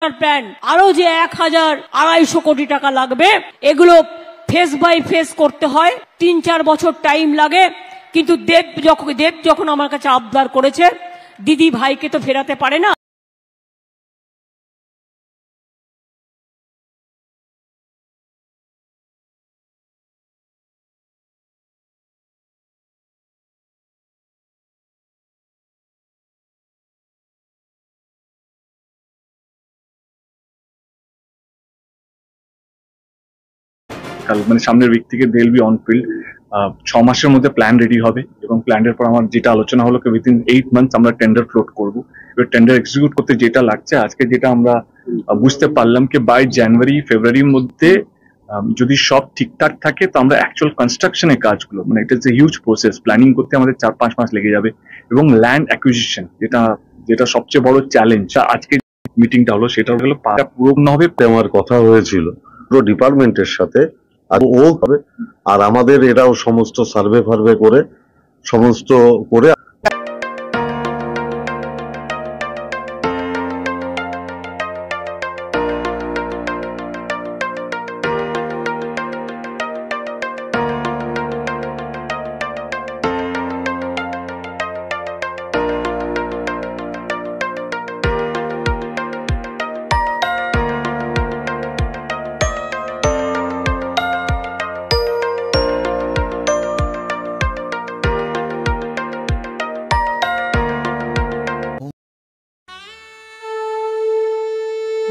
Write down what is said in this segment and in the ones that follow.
Plan আরো যে 1,250 কোটি টাকা লাগবে, এগুলো ফেস বাই ফেস করতে হয়, 3-4 বছর টাইম লাগে। কিন্তু দেব যখন আমার কাছে আবদার করেছে, দিদি ভাইকে তো ফেরাতে পারে না। মানে সামনের উইক থেকে they will be on field. 6 মাসের মধ্যে প্ল্যান রেডি হবে এবং প্ল্যানের পর আমার যেটা আলোচনা হলো উইদিন 8 মান্থস আমরা টেন্ডার ফ্লোট করবো। এবার টেন্ডার এক্সিকিউট করতে যেটা লাগছে, আজকে যেটা আমরা বুঝতে পারলাম কি বাই জানুয়ারি ফেব্রুয়ারির মধ্যে যদি সব ঠিকঠাক থাকে তো আমরা অ্যাকচুয়াল কনস্ট্রাকশনের কাজগুলো, মানে এটা is a huge process, planning করতে আমাদের 4-5 মাস লেগে যাবে। এবং ল্যান্ড অ্যাকুইজিশন যেটা সবচেয়ে বড় চ্যালেঞ্জ, আজকে মিটিংটা হলো সেটা হলো পূরণ হবে। আমার কথা হয়েছিল পুরো ডিপার্টমেন্টের সাথে, আর ও হবে, আর আমাদের এরাও সমস্ত সার্ভে ফার্ভে করে সমস্ত করে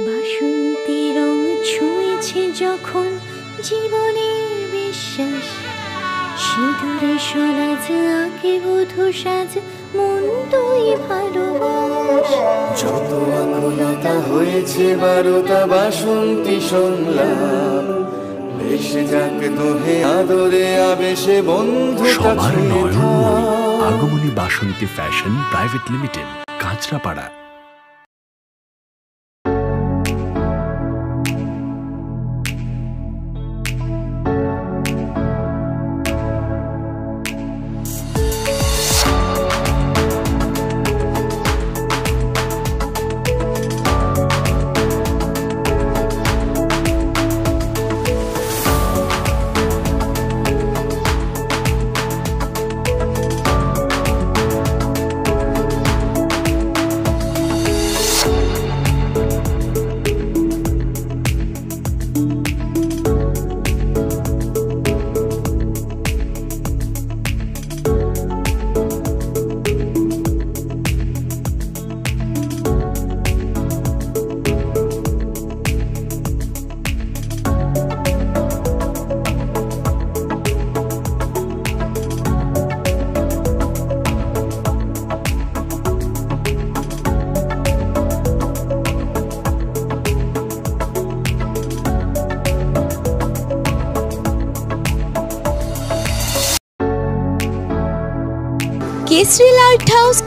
বাসন্তী রং ছুঁয়েছে যখন জীবনের বিশ্বাস, সিঁদুরে সলাজ আঁকে বধূ সাজ, মন তুই ভালোবাস। যত আকুলতা হয়েছে বারোটা বাসন্তী সংলাপ, ভেসে যাক দোহে আদরে আবেশে বন্ধু। সবার নয়নমণি Agomoni Basanti fashion private limited, Kanchrapara.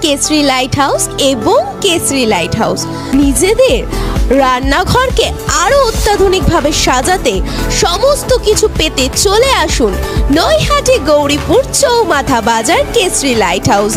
Kesari light house এবং কেসরি লাইট হাউস নিজেদের রান্নাঘরকে আরো অত্যাধুনিকভাবে সাজাতে, সমস্ত কিছু পেতে চলে আসুন নৈহাটি গৌরীপুর চৌমাথা বাজার কেসরি লাইট হাউস।